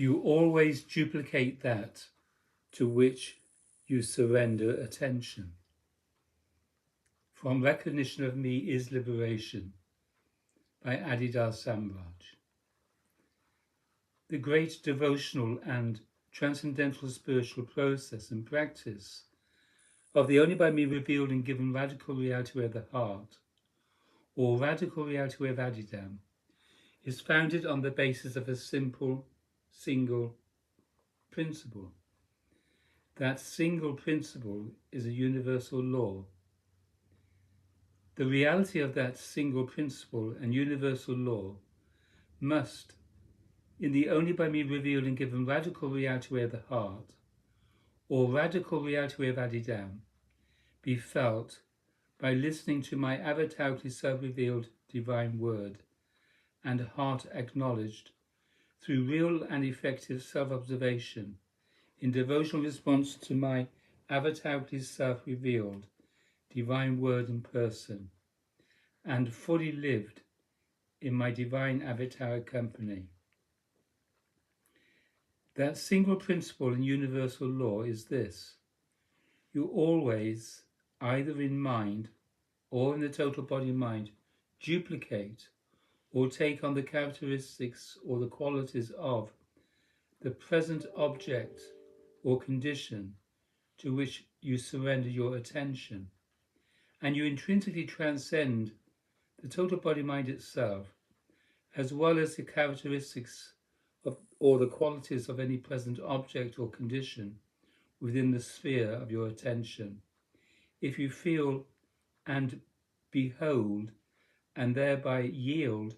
You always duplicate that to which you surrender attention. From Recognition of Me is Liberation by Samraj. The great devotional and transcendental spiritual process and practice of the only by me revealed and given radical reality of the heart, or radical reality of Adidam, is founded on the basis of a simple, single principle. That single principle is a universal law. The reality of that single principle and universal law must, in the only by me revealed and given radical reality of the heart, or radical reality of Adidam, be felt by listening to my avatarically self-revealed divine word and heart acknowledged through real and effective self-observation in devotional response to my avatarically self-revealed divine word and person, and fully lived in my divine avataric company. That single principle and universal law is this: you always, either in mind or in the total body mind, duplicate or take on the characteristics or the qualities of the present object or condition to which you surrender your attention, and you intrinsically transcend the total body mind itself, as well as the characteristics of or the qualities of any present object or condition within the sphere of your attention. If you feel and behold and thereby yield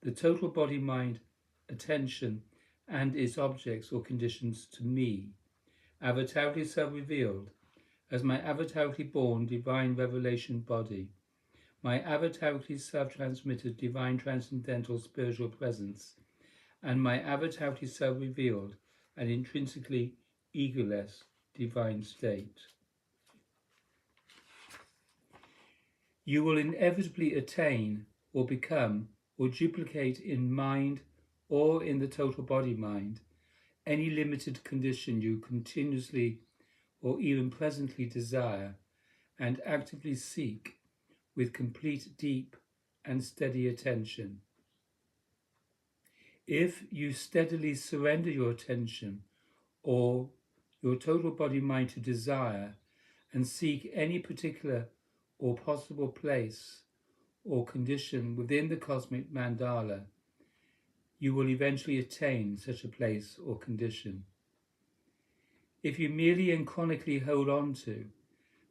the total body mind attention and its objects or conditions to me, avatarically self-revealed, as my avatarically born divine revelation body, my avatarically self-transmitted divine transcendental spiritual presence, and my avatarically self-revealed and intrinsically egoless divine state. You will inevitably attain or become or duplicate in mind or in the total body mind any limited condition you continuously or even presently desire and actively seek with complete, deep and steady attention. If you steadily surrender your attention or your total body mind to desire and seek any particular or possible place or condition within the cosmic mandala, you will eventually attain such a place or condition. If you merely and chronically hold on to,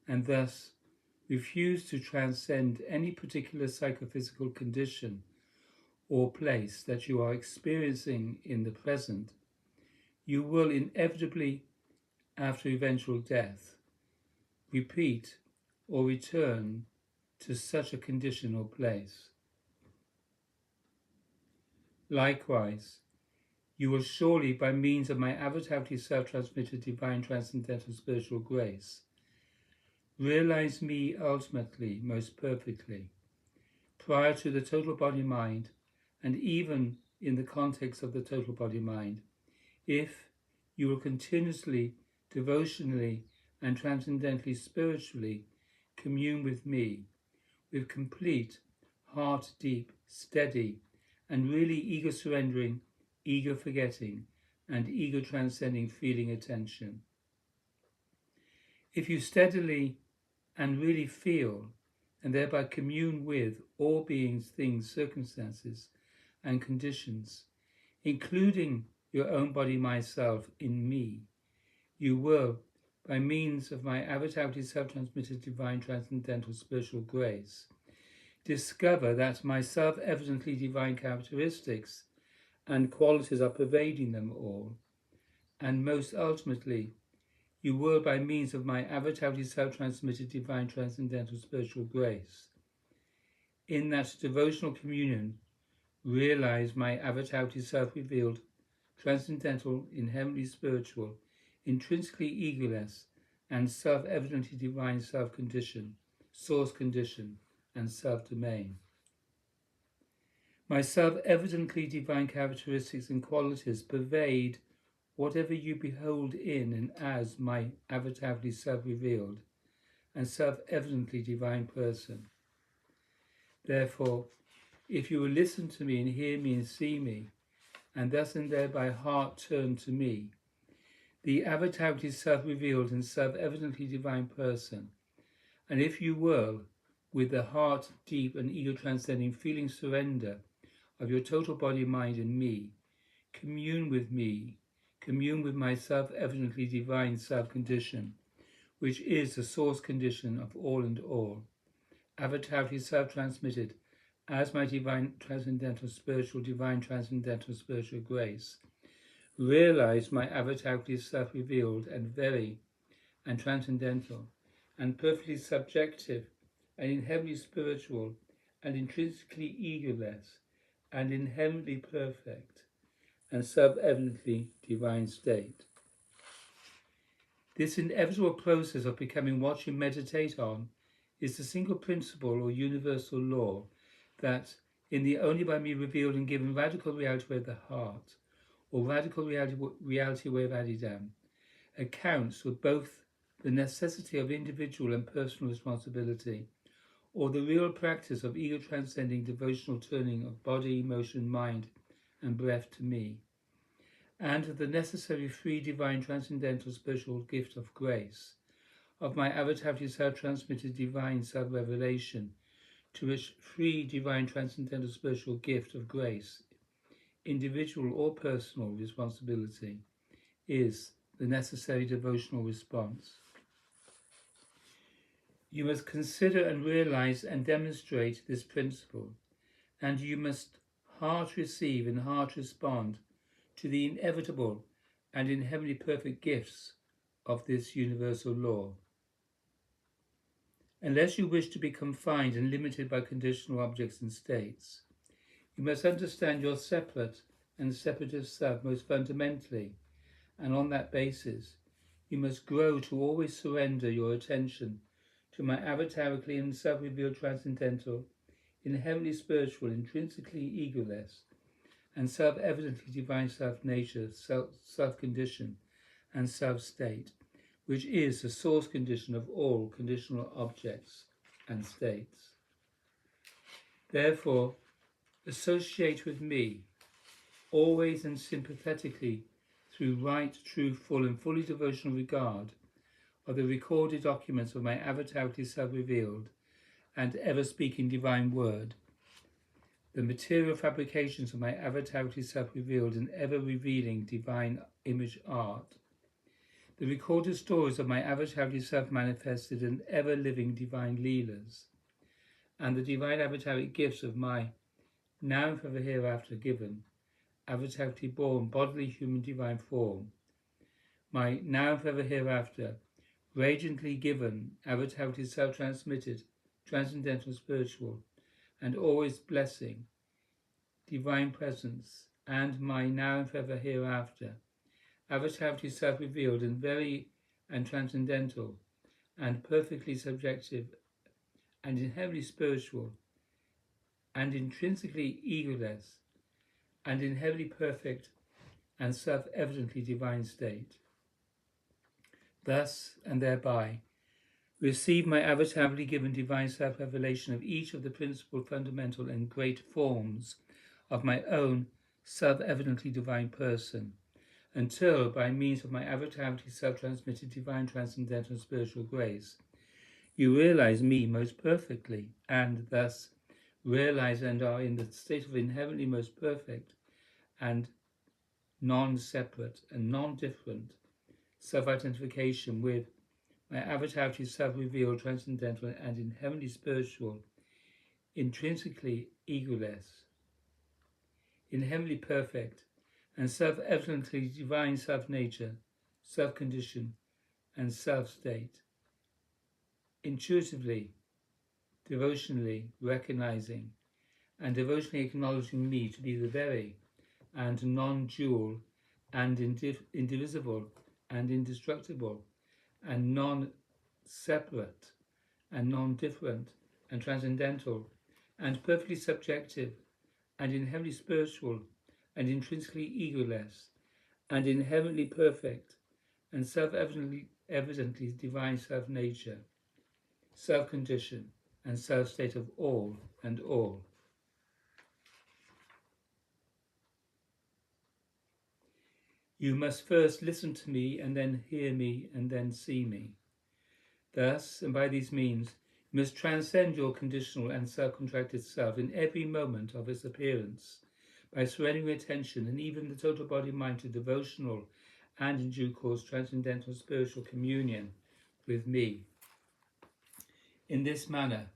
and thus refuse to transcend any particular psychophysical condition or place that you are experiencing in the present, you will inevitably, after eventual death, repeat or return to such a condition or place. Likewise, you will surely, by means of my avatarically self-transmitted divine transcendental spiritual grace, realize me ultimately, most perfectly, prior to the total body mind, and even in the context of the total body mind, if you will continuously, devotionally, and transcendentally spiritually commune with me, with complete, heart-deep, steady, and really ego-surrendering, ego-forgetting, and ego-transcending feeling attention. If you steadily and really feel, and thereby commune with all beings, things, circumstances, and conditions, including your own body, myself, in me, you will, by means of my avatarically self-transmitted divine transcendental spiritual grace, discover that my self-evidently divine characteristics and qualities are pervading them all, and most ultimately, you will, by means of my avatarically self-transmitted divine transcendental spiritual grace, in that devotional communion, realize my avatarically self-revealed, transcendental, inherently spiritual, intrinsically egoless, and self-evidently divine self-condition, source condition, and self-domain. My self-evidently divine characteristics and qualities pervade whatever you behold in and as my avatarly self-revealed and self-evidently divine person. Therefore, if you will listen to me and hear me and see me, and thus and thereby heart turn to me, the avatarly self-revealed and self-evidently divine person, and if you will, with the heart deep and ego-transcending feeling surrender of your total body, mind and me, commune with my self-evidently divine self-condition, which is the source condition of all and all, avatarly self-transmitted as my divine transcendental spiritual grace. Realize my avatarly self-revealed and very and transcendental and perfectly subjective and inherently spiritual and intrinsically egoless and inherently perfect and self-evidently divine state. This inevitable process of becoming what you meditate on is the single principle or universal law that, in the only by me revealed and given radical reality way of the heart, or radical reality way of Adidam, accounts for both the necessity of individual and personal responsibility, or the real practice of ego-transcending devotional turning of body, emotion, mind, and breath to me, and the necessary free divine transcendental spiritual gift of grace, of my avatarly self-transmitted divine self-revelation, to which free divine transcendental spiritual gift of grace, individual or personal responsibility, is the necessary devotional response. You must consider and realize and demonstrate this principle, and you must heart receive and heart respond to the inevitable and inherently perfect gifts of this universal law. Unless you wish to be confined and limited by conditional objects and states, you must understand your separate and separative self most fundamentally, and on that basis, you must grow to always surrender your attention to my avatarically and self-revealed transcendental, inherently spiritual, intrinsically egoless, and self-evidently divine self-nature, self-condition, and self-state, which is the source condition of all conditional objects and states. Therefore, associate with me, always and sympathetically, through right, true, full, and fully devotional regard of the recorded documents of my avatarically self-revealed and ever-speaking divine word, the material fabrications of my avatarically self-revealed and ever-revealing divine image art, the recorded stories of my avatarically self-manifested and ever-living divine leelas, and the divine avataric gifts of my now and forever hereafter given, avatarically born bodily human divine form, my now and forever hereafter radiantly given, avatarically self-transmitted, transcendental spiritual, and always blessing, divine presence, and my now and forever hereafter, avatarically self-revealed and very and transcendental, and perfectly subjective, and inherently spiritual, and intrinsically egoless, and inherently perfect, and self-evidently divine state. Thus, and thereby, receive my avatarically given divine self-revelation of each of the principal, fundamental, and great forms of my own self-evidently divine person, until, by means of my avatarically self-transmitted divine transcendental spiritual grace, you realize me most perfectly, and thus realize and are in the state of inherently most perfect and non-separate and non-different self-identification with my avatarically self-revealed, transcendental, and inherently spiritual, intrinsically egoless, inherently perfect, and self-evidently divine self-nature, self-condition, and self-state, intuitively, devotionally recognizing and devotionally acknowledging me to be the very and non-dual and indivisible and indestructible and non-separate and non-different and transcendental and perfectly subjective and inherently spiritual and intrinsically egoless and inherently perfect and self-evidently divine self-nature, self-condition, and self-state of all and all. You must first listen to me and then hear me and then see me. Thus, and by these means, you must transcend your conditional and self-contracted self in every moment of its appearance by surrendering attention and even the total body-mind to devotional and, in due course, transcendental spiritual communion with me. In this manner,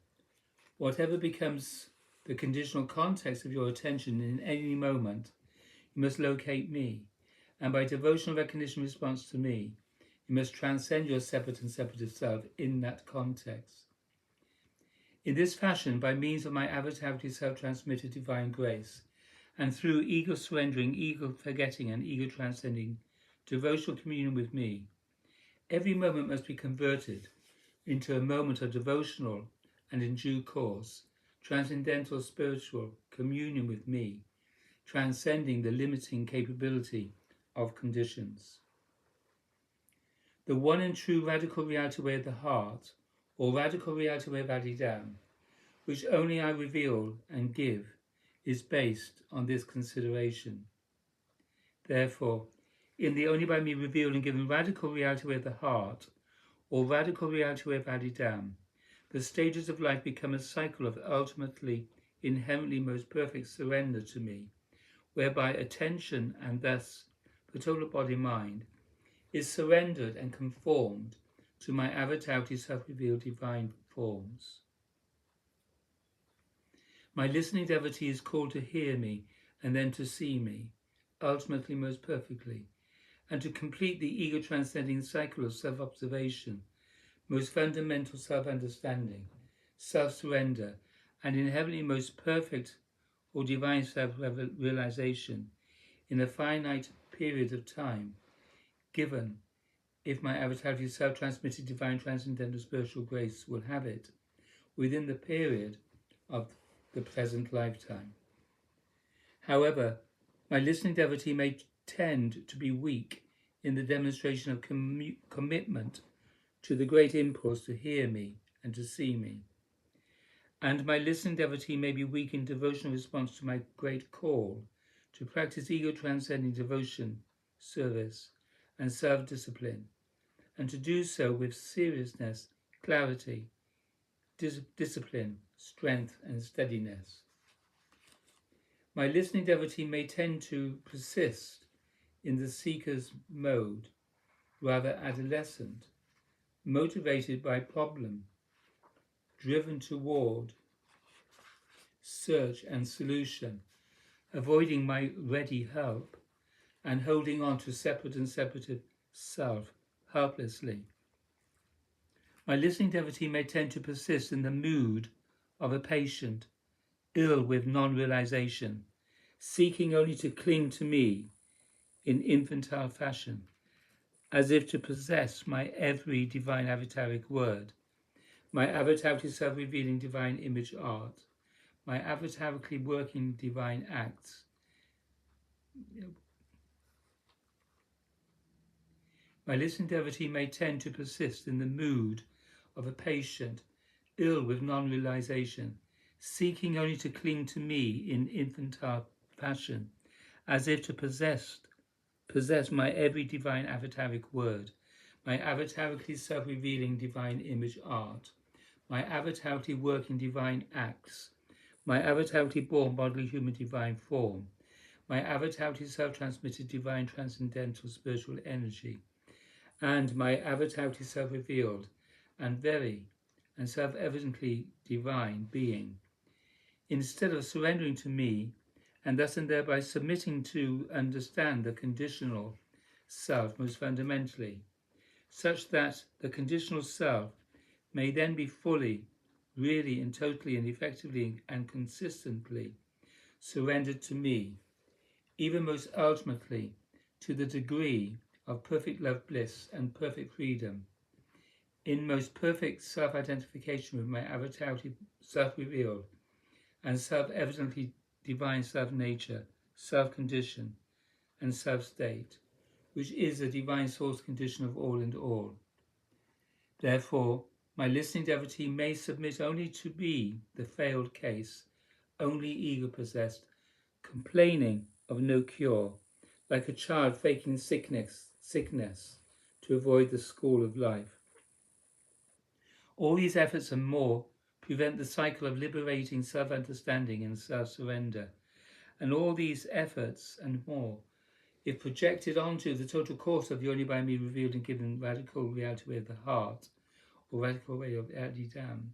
whatever becomes the conditional context of your attention in any moment, you must locate me, and by devotional recognition response to me, you must transcend your separate and separative self in that context. In this fashion, by means of my avatarity self-transmitted divine grace, and through ego surrendering, ego forgetting, and ego transcending devotional communion with me, every moment must be converted into a moment of devotional and, in due course, transcendental spiritual communion with me, transcending the limiting capability of conditions. The one and true radical reality way of the heart, or radical reality way of Adidam, which only I reveal and give, is based on this consideration. Therefore, in the only by me revealed and given radical reality way of the heart, or radical reality way of Adidam, the stages of life become a cycle of ultimately, inherently most perfect surrender to me, whereby attention and thus the total body-mind is surrendered and conformed to my avatarity self-revealed divine forms. My listening devotee is called to hear me and then to see me, ultimately most perfectly, and to complete the ego-transcending cycle of self-observation, most fundamental self-understanding, self-surrender, and inherently most perfect or divine self-realization in a finite period of time, given, if my avatarity self-transmitted divine transcendental spiritual grace will have it, within the period of the present lifetime. However, my listening devotee may tend to be weak in the demonstration of commitment to the great impulse to hear me and to see me. And my listening devotee may be weak in devotional response to my great call to practice ego-transcending devotion, service, and self-discipline, and to do so with seriousness, clarity, discipline, strength, and steadiness. My listening devotee may tend to persist in the seeker's mode, rather adolescent, motivated by problem, driven toward search and solution, avoiding my ready help, and holding on to separate and separative self helplessly. My listening devotee may tend to persist in the mood of a patient, ill with non-realization, seeking only to cling to me in infantile fashion, as if to possess my every divine avataric word, my avatarically self-revealing divine image art, my avatarically working divine acts. My listening devotee may tend to persist in the mood of a patient, ill with non-realization, seeking only to cling to me in infantile fashion, as if to possess my every divine avataric word, my avatarically self-revealing divine image art, my avatarically working divine acts, my avatarically born bodily human divine form, my avatarically self-transmitted divine transcendental spiritual energy, and my avatarically self-revealed and very and self-evidently divine being, instead of surrendering to me and thus and thereby submitting to understand the conditional self most fundamentally, such that the conditional self may then be fully, really and totally and effectively and consistently surrendered to me, even most ultimately to the degree of perfect love bliss and perfect freedom, in most perfect self-identification with my avatarity self-revealed and self-evidently divine self-nature, self-condition, and self-state, which is the divine source condition of all and all. Therefore, my listening devotee may submit only to be the failed case, only ego-possessed, complaining of no cure, like a child faking sickness to avoid the school of life. All these efforts and more prevent the cycle of liberating self-understanding and self-surrender. And all these efforts and more, if projected onto the total course of the only by me revealed and given radical reality way of the heart, or radical way of Adidam,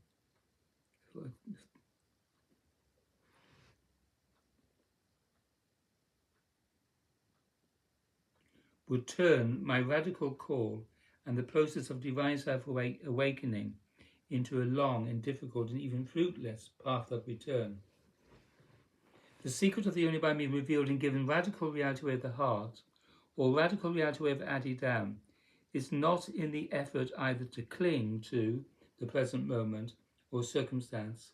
would turn my radical call and the process of divine self-awakening into a long and difficult and even fruitless path of return. The secret of the only by me revealed and given radical reality way of the heart, or radical reality way of Adidam, is not in the effort either to cling to the present moment or circumstance,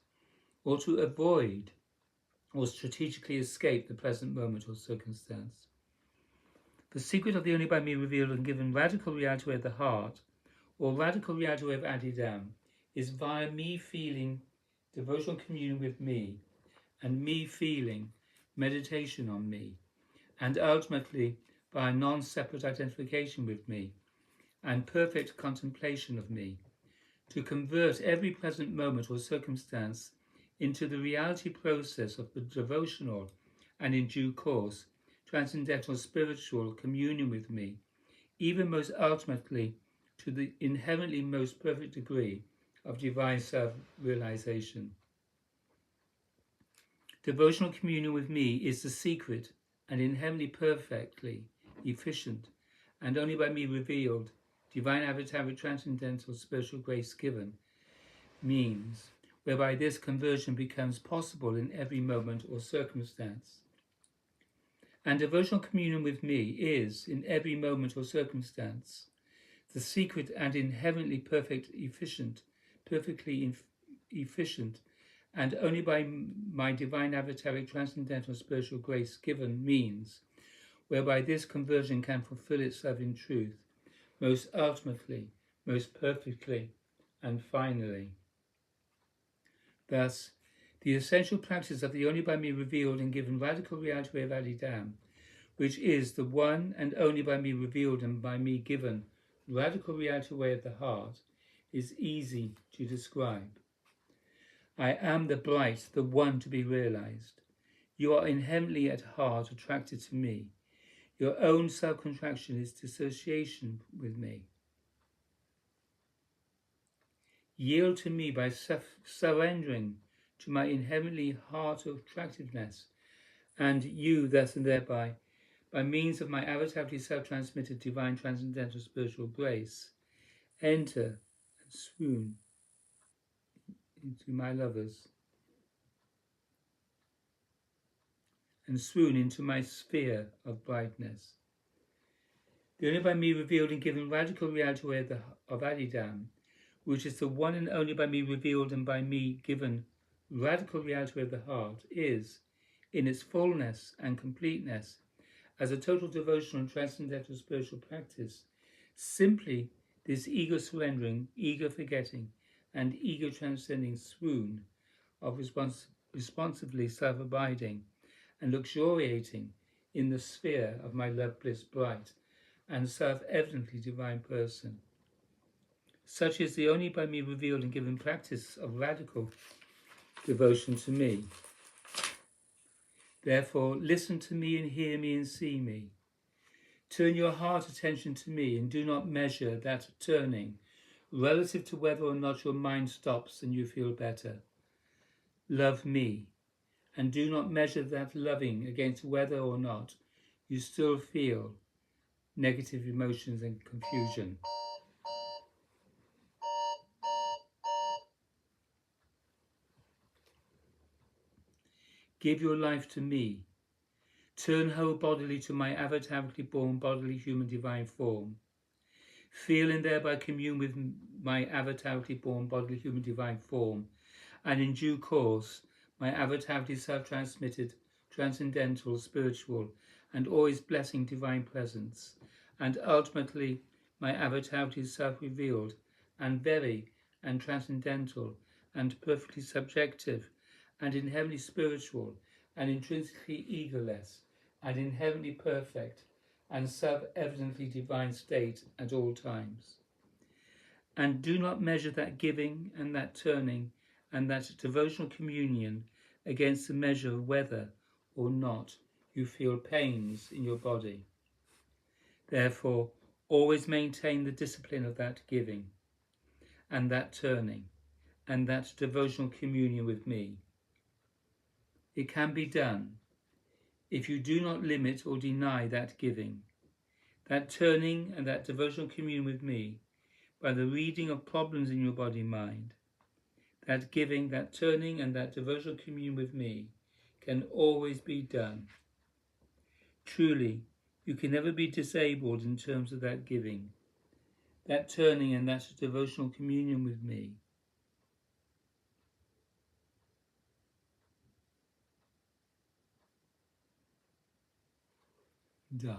or to avoid or strategically escape the present moment or circumstance. The secret of the only by me revealed and given radical reality way of the heart, or radical reality way of Adidam, is via me feeling devotional communion with me, and me feeling meditation on me, and ultimately by a non-separate identification with me, and perfect contemplation of me, to convert every present moment or circumstance into the reality process of the devotional and in due course transcendental spiritual communion with me, even most ultimately to the inherently most perfect degree of divine self-realization. Devotional communion with me is the secret and inherently perfectly efficient and only by me revealed divine avatar with transcendental spiritual grace given means whereby this conversion becomes possible in every moment or circumstance. And devotional communion with me is, in every moment or circumstance, the secret and inherently perfectly efficient, and only by my divine avataric transcendental spiritual grace given means, whereby this conversion can fulfill itself in truth, most ultimately, most perfectly, and finally. Thus, the essential practice of the only by me revealed and given radical reality way of Adidam, which is the one and only by me revealed and by me given radical reality way of the heart, is easy to describe. I am the bright, the one to be realized. You are inherently at heart attracted to me. Your own self-contraction is dissociation with me. Yield to me by surrendering to my inherently heart of attractiveness, and you thus and thereby, by means of my avatarically self-transmitted divine transcendental spiritual grace, enter and swoon into my lovers, and swoon into my sphere of brightness. The only by me revealed and given radical reality way of Adidam, which is the one and only by me revealed and by me given radical reality of the heart, is, in its fullness and completeness, as a total devotional and transcendental spiritual practice, simply this ego-surrendering, ego-forgetting, and ego-transcending swoon of responsively self-abiding and luxuriating in the sphere of my love-bliss bright and self-evidently divine person. Such is the only by me revealed and given practice of radical devotion to me. Therefore, listen to me and hear me and see me. Turn your heart attention to me and do not measure that turning relative to whether or not your mind stops and you feel better. Love me, and do not measure that loving against whether or not you still feel negative emotions and confusion. Give your life to me. Turn whole bodily to my avatarically born bodily human divine form. Feel and thereby commune with my avatarically born bodily human divine form, and in due course my avatarically self-transmitted transcendental, spiritual, and always blessing divine presence, and ultimately my avatarity self-revealed, and very, and transcendental, and perfectly subjective, and inherently spiritual, and intrinsically egoless, and inherently perfect, and self-evidently divine state at all times. And do not measure that giving and that turning and that devotional communion against the measure of whether or not you feel pains in your body. Therefore, always maintain the discipline of that giving and that turning and that devotional communion with me. It can be done if you do not limit or deny that giving, that turning and that devotional communion with me by the reading of problems in your body-mind. That giving, that turning, and that devotional communion with me can always be done. Truly, you can never be disabled in terms of that giving, that turning, and that devotional communion with me. Da.